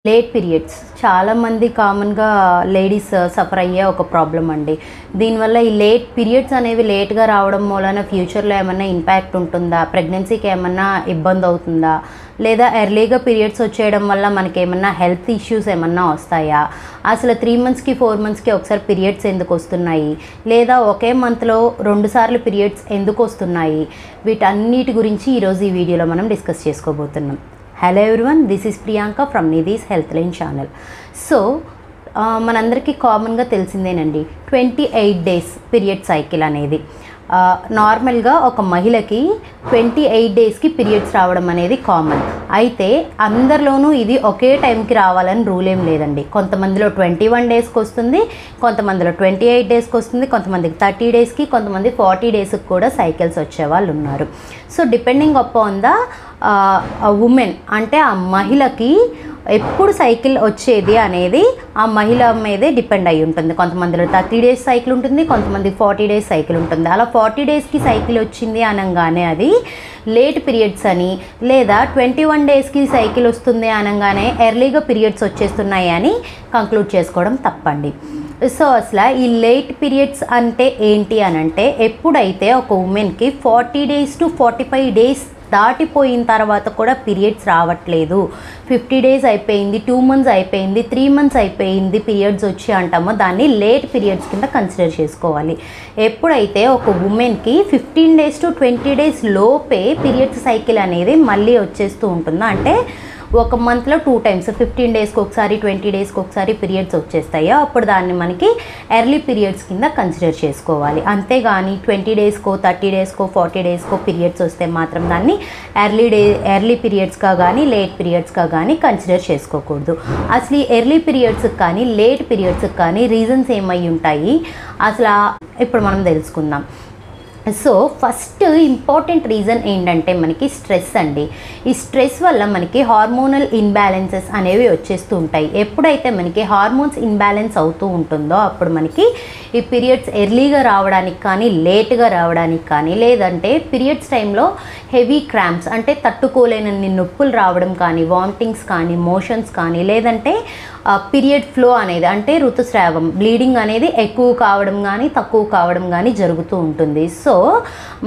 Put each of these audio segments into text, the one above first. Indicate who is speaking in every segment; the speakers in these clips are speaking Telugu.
Speaker 1: లేట్ పీరియడ్స్ చాలామంది కామన్గా లేడీస్ సఫర్ అయ్యే ఒక ప్రాబ్లం అండి. దీనివల్ల ఈ లేట్ పీరియడ్స్ అనేవి లేట్గా రావడం మూలన ఫ్యూచర్లో ఏమన్నా ఇంపాక్ట్ ఉంటుందా, ప్రెగ్నెన్సీకి ఏమన్నా ఇబ్బంది అవుతుందా, లేదా ఎర్లీగా పీరియడ్స్ వచ్చేయడం వల్ల మనకేమన్నా హెల్త్ ఇష్యూస్ ఏమన్నా వస్తాయా, అసలు 3 monthsకి 4 monthsకి ఒకసారి పీరియడ్స్ ఎందుకు వస్తున్నాయి, లేదా ఒకే మంత్లో 2 సార్లు పీరియడ్స్ ఎందుకు వస్తున్నాయి, వీటన్నిటి గురించి ఈరోజు ఈ వీడియోలో మనం డిస్కస్ చేసుకోబోతున్నాం. Hello everyone, this is Priyanka from Nidhi's health line channel. So మనందరికీ కామన్గా తెలిసిందేనండి 28 days పీరియడ్ సైకిల్ అనేది. నార్మల్గా ఒక మహిళకి 28 daysకి పీరియడ్స్ రావడం అనేది కామన్. అయితే అందరిలోనూ ఇది ఒకే టైంకి రావాలని రూల్ ఏం లేదండి. కొంతమందిలో 21 daysకి వస్తుంది, కొంతమందిలో 28 daysకి వస్తుంది, కొంతమందికి 30 daysకి, కొంతమంది 40 daysకి కూడా సైకిల్స్ వచ్చేవాళ్ళు ఉన్నారు. So depending upon the women, అంటే ఆ మహిళకి ఎప్పుడు సైకిల్ వచ్చేది అనేది ఆ మహిళ మీదే డిపెండ్ అయి ఉంటుంది. కొంతమందిలో 30 days సైకిల్ ఉంటుంది, కొంతమంది 40 days సైకిల్ ఉంటుంది. అలా 40 daysకి సైకిల్ వచ్చింది అనగానే అది లేట్ పీరియడ్స్ అని, లేదా 21 daysకి సైకిల్ వస్తుంది అనగానే ఎర్లీగా పీరియడ్స్ వచ్చేస్తున్నాయి అని కంక్లూడ్ చేసుకోవడం తప్పండి. సో అసలు ఈ లేట్ పీరియడ్స్ అంటే ఏంటి అని అంటే, ఎప్పుడైతే ఒక ఉమెన్కి 40 days to 45 days దాటిపోయిన తర్వాత కూడా పీరియడ్స్ రావట్లేదు, 50 days అయిపోయింది, 2 months అయిపోయింది, 3 months అయిపోయింది పీరియడ్స్ వచ్చి అంటామో దాన్ని లేట్ పీరియడ్స్ కింద కన్సిడర్ చేసుకోవాలి. ఎప్పుడైతే ఒక ఉమెన్కి 15 days to 20 days లోపే పీరియడ్స్ సైకిల్ అనేది మళ్ళీ వచ్చేస్తూ ఉంటుందో, అంటే ఒక మంత్లో 2 times 15 daysకి ఒకసారి 20 daysకి ఒకసారి పీరియడ్స్ వచ్చేస్తాయో అప్పుడు దాన్ని మనకి ఎర్లీ పీరియడ్స్ కింద కన్సిడర్ చేసుకోవాలి. అంతేగాని 20 daysకో 30 daysకో 40 daysకో పీరియడ్స్ వస్తే మాత్రం దాన్ని ఎర్లీ పీరియడ్స్గా కానీ లేట్ పీరియడ్స్గా కానీ కన్సిడర్ చేసుకోకూడదు. అసలు ఈ ఎర్లీ పీరియడ్స్కి కానీ లేట్ పీరియడ్స్కి కానీ రీజన్స్ ఏమై ఉంటాయి అసలు ఇప్పుడు మనం తెలుసుకుందాం. సో ఫస్ట్ ఇంపార్టెంట్ రీజన్ ఏంటంటే మనకి స్ట్రెస్ అండి. ఈ స్ట్రెస్ వల్ల మనకి హార్మోనల్ ఇన్బ్యాలెన్సెస్ అనేవి వచ్చేస్తూ ఉంటాయి. ఎప్పుడైతే మనకి హార్మోన్స్ ఇన్బ్యాలెన్స్ అవుతూ ఉంటుందో అప్పుడు మనకి ఈ పీరియడ్స్ ఎర్లీగా రావడానికి కానీ లేట్గా రావడానికి కానీ, లేదంటే పీరియడ్స్ టైంలో హెవీ క్రాంప్స్ అంటే తట్టుకోలేనన్ని నొప్పులు రావడం కానీ, వామిటింగ్స్ కానీ, మోషన్స్ కానీ, లేదంటే పీరియడ్ ఫ్లో అనేది అంటే ఋతుస్రావం బ్లీడింగ్ అనేది ఎక్కువ కావడం కానీ తక్కువ కావడం కానీ జరుగుతూ ఉంటుంది. సో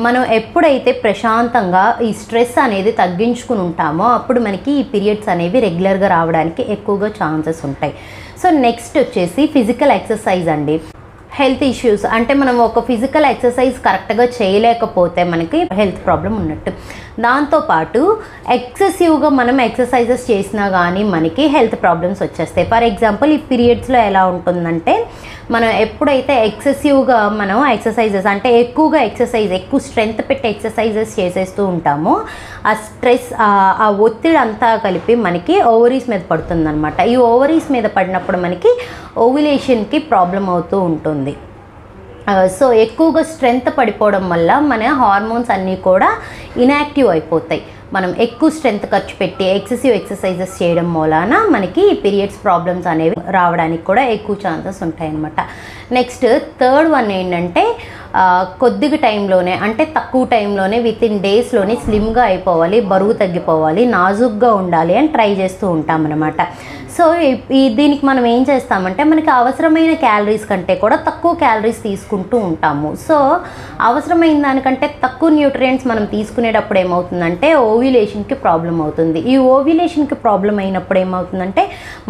Speaker 1: మనం ఎప్పుడైతే ప్రశాంతంగా ఈ స్ట్రెస్ అనేది తగ్గించుకుని ఉంటామో అప్పుడు మనకి ఈ పీరియడ్స్ అనేవి రెగ్యులర్గా రావడానికి ఎక్కువగా ఛాన్సెస్ ఉంటాయి. సో నెక్స్ట్ వచ్చేసి ఫిజికల్ ఎక్సర్సైజ్ అండి. హెల్త్ ఇష్యూస్ అంటే మనం ఒక ఫిజికల్ ఎక్సర్సైజ్ కరెక్ట్గా చేయలేకపోతే మనకి హెల్త్ ప్రాబ్లం ఉన్నట్టు. దాంతోపాటు ఎక్సెసివ్గా మనం ఎక్సర్సైజెస్ చేసినా కానీ మనకి హెల్త్ ప్రాబ్లమ్స్ వచ్చేస్తాయి. ఫర్ ఎగ్జాంపుల్ ఈ పీరియడ్స్లో ఎలా ఉంటుందంటే, మనం ఎప్పుడైతే ఎక్సెసివ్గా మనం ఎక్సర్సైజెస్ అంటే ఎక్కువ స్ట్రెంగ్త్ పెట్టి ఎక్సర్సైజెస్ చేసేస్తూ ఉంటామో ఆ స్ట్రెస్ ఆ ఒత్తిడి అంతా కలిపి మనకి ఓవరీస్ మీద పడుతుందన్నమాట. ఈ ఓవరీస్ మీద పడినప్పుడు మనకి ఓవ్యులేషన్కి ప్రాబ్లం అవుతూ ఉంటుంది. సో ఎక్కువగా స్ట్రెంగ్త్ పడిపోవడం వల్ల మన హార్మోన్స్ అన్నీ కూడా ఇన్యాక్టివ్ అయిపోతాయి. మనం ఎక్కువ స్ట్రెంగ్త్ ఖర్చు పెట్టి ఎక్సెసివ్ ఎక్సర్సైజెస్ చేయడం మూలాన మనకి పీరియడ్స్ ప్రాబ్లమ్స్ అనేవి రావడానికి కూడా ఎక్కువ ఛాన్సెస్ ఉంటాయన్నమాట. నెక్స్ట్ థర్డ్ వన్ ఏంటంటే, కొద్దిగా టైంలోనే అంటే తక్కువ టైంలోనే వితిన్ డేస్లోనే స్లిమ్గా అయిపోవాలి, బరువు తగ్గిపోవాలి, నాజుగ్గా ఉండాలి అని ట్రై చేస్తూ ఉంటామన్నమాట. సో దీనికి మనం ఏం చేస్తామంటే, మనకి అవసరమైన క్యాలరీస్ కంటే కూడా తక్కువ క్యాలరీస్ తీసుకుంటూ ఉంటాము. సో అవసరమైన దానికంటే తక్కువ న్యూట్రియంట్స్ మనం తీసుకునేటప్పుడు ఏమవుతుందంటే ఓవ్యులేషన్కి ప్రాబ్లం అవుతుంది. ఈ ఓవ్యులేషన్కి ప్రాబ్లం అయినప్పుడు ఏమవుతుందంటే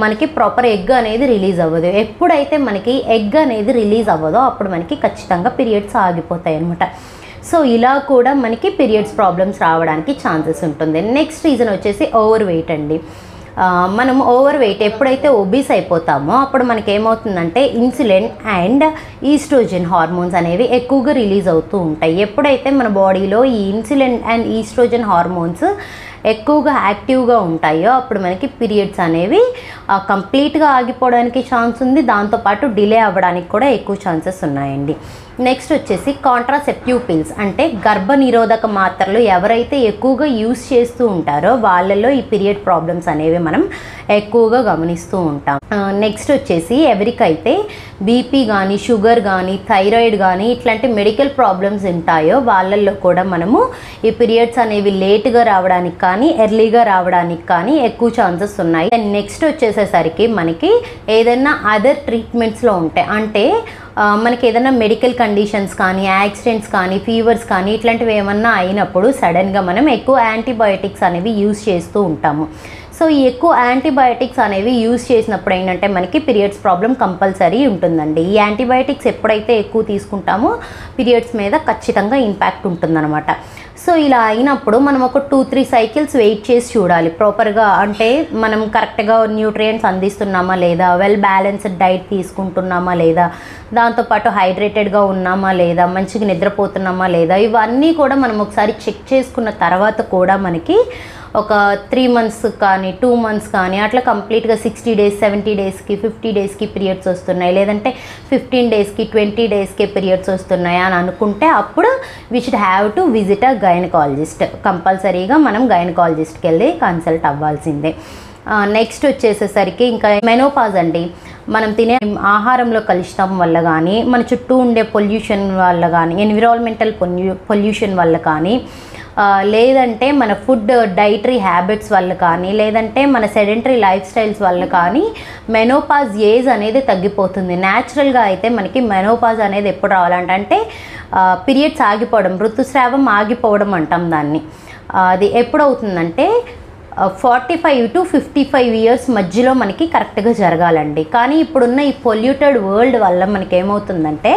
Speaker 1: మనకి ప్రాపర్ ఎగ్ అనేది రిలీజ్ అవ్వదు. ఎప్పుడైతే మనకి ఎగ్ అనేది రిలీజ్ అవ్వదో అప్పుడు మనకి ఖచ్చితంగా పీరియడ్స్ ఆగిపోతాయి అన్నమాట. సో ఇలా కూడా మనకి పీరియడ్స్ ప్రాబ్లమ్స్ రావడానికి ఛాన్సెస్ ఉంటుంది. నెక్స్ట్ రీజన్ వచ్చేసి ఓవర్ వెయిట్ అండి. మనం ఓవర్ వెయిట్ ఎప్పుడైతే ఒబీస్ అయిపోతామో అప్పుడు మనకి ఏమవుతుందంటే ఇన్సులిన్ అండ్ ఈస్ట్రోజన్ హార్మోన్స్ అనేవి ఎక్కువగా రిలీజ్ అవుతూ ఉంటాయి. ఎప్పుడైతే మన బాడీలో ఈ ఇన్సులిన్ అండ్ ఈస్ట్రోజన్ హార్మోన్స్ ఎక్కువగా యాక్టివ్గా ఉంటాయో అప్పుడు మనకి పీరియడ్స్ అనేవి కంప్లీట్గా ఆగిపోవడానికి ఛాన్స్ ఉంది. దాంతోపాటు డిలే అవ్వడానికి కూడా ఎక్కువ ఛాన్సెస్ ఉన్నాయండి. నెక్స్ట్ వచ్చేసి కాంట్రాసెప్టివ్ పిల్స్, అంటే గర్భ నిరోధక మాత్రలు ఎవరైతే ఎక్కువగా యూస్ చేస్తూ ఉంటారో వాళ్ళల్లో ఈ పీరియడ్ ప్రాబ్లమ్స్ అనేవి మనం ఎక్కువగా గమనిస్తూ ఉంటాం. నెక్స్ట్ వచ్చేసి ఎవరికైతే బీపీ కానీ షుగర్ కానీ థైరాయిడ్ కానీ ఇట్లాంటి మెడికల్ ప్రాబ్లమ్స్ ఉంటాయో వాళ్ళల్లో కూడా మనము ఈ పీరియడ్స్ అనేవి లేట్గా రావడానికి కానీ ఎర్లీగా రావడానికి కానీ ఎక్కువ ఛాన్సెస్ ఉన్నాయి. నెక్స్ట్ వచ్చేసేసరికి మనకి ఏదైనా అదర్ ట్రీట్మెంట్స్లో ఉంటాయి, అంటే మనకి ఏదైనా మెడికల్ కండిషన్స్ కానీ యాక్సిడెంట్స్ కానీ ఫీవర్స్ కానీ ఇట్లాంటివి ఏమన్నా అయినప్పుడు సడన్గా మనం ఎక్కువ యాంటీబయాటిక్స్ అనేవి యూజ్ చేస్తూ ఉంటాము. సో ఈ ఎక్కువ యాంటీబయాటిక్స్ అనేవి యూజ్ చేసినప్పుడు ఏంటంటే మనకి పీరియడ్స్ ప్రాబ్లం కంపల్సరీ ఉంటుందండి. ఈ యాంటీబయాటిక్స్ ఎప్పుడైతే ఎక్కువ తీసుకుంటామో పీరియడ్స్ మీద ఖచ్చితంగా ఇంపాక్ట్ ఉంటుందన్నమాట. సో ఇలా అయినప్పుడు మనం ఒక 2-3 సైకిల్స్ వెయిట్ చేసి చూడాలి ప్రాపర్గా, అంటే మనం కరెక్ట్గా న్యూట్రియంట్స్ అందిస్తున్నామా లేదా, వెల్ బ్యాలెన్స్డ్ డైట్ తీసుకుంటున్నామా లేదా, దాంతోపాటు హైడ్రేటెడ్గా ఉన్నామా లేదా, మంచిగా నిద్రపోతున్నామా లేదా, ఇవన్నీ కూడా మనం ఒకసారి చెక్ చేసుకున్న తర్వాత కూడా మనకి ఒక 3 months కానీ 2 months కానీ అట్లా కంప్లీట్గా 60 days 70 daysకి 50 daysకి పీరియడ్స్ వస్తున్నాయి, లేదంటే 15 daysకి 20 daysకి పీరియడ్స్ వస్తున్నాయి అని అనుకుంటే అప్పుడు we should have to visit a gynaecologist. కంపల్సరీగా మనం గైనకాలజిస్ట్కి వెళ్ళి కన్సల్ట్ అవ్వాల్సిందే. నెక్స్ట్ వచ్చేసేసరికి ఇంకా మెనోపాజ్ అండి. మనం తినే ఆహారంలో కలుషితం వల్ల కానీ మన చుట్టూ ఉండే పొల్యూషన్ వల్ల కానీ ఎన్విరాన్మెంటల్ పొల్యూషన్ వల్ల కానీ లేదంటే మన ఫుడ్ డైటరీ హ్యాబిట్స్ వల్ల కానీ లేదంటే మన సెడెంటరీ లైఫ్ స్టైల్స్ వల్ల కానీ మెనోపాజ్ ఏజ్ అనేది తగ్గిపోతుంది. న్యాచురల్గా అయితే మనకి మెనోపాజ్ అనేది ఎప్పుడు రావాలంటే పీరియడ్స్ ఆగిపోవడం, ఋతుస్రావం ఆగిపోవడం అంటాం దాన్ని. అది ఎప్పుడు అవుతుందంటే 45 to 55 years మధ్యలో మనకి కరెక్ట్గా జరగాలండి. కానీ ఇప్పుడున్న ఈ పొల్యూటెడ్ వరల్డ్ వల్ల మనకి ఏమవుతుందంటే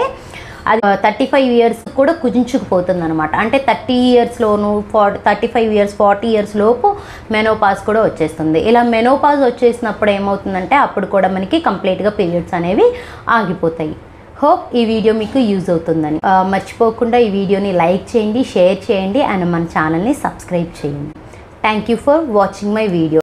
Speaker 1: అది 35 years కూడా కుదించుకుపోతుంది అనమాట. అంటే 30 yearsలోను 35 years 40 years లోపు మెనోపాజ్ కూడా వచ్చేస్తుంది. ఇలా మెనోపాజ్ వచ్చేసినప్పుడు ఏమవుతుందంటే అప్పుడు కూడా మనకి కంప్లీట్గా పీరియడ్స్ అనేవి ఆగిపోతాయి. హోప్ ఈ వీడియో మీకు యూజ్ అవుతుందని. మర్చిపోకుండా ఈ వీడియోని లైక్ చేయండి, షేర్ చేయండి అండ్ మన ఛానల్ని సబ్స్క్రైబ్ చేయండి. Thank you for watching my video.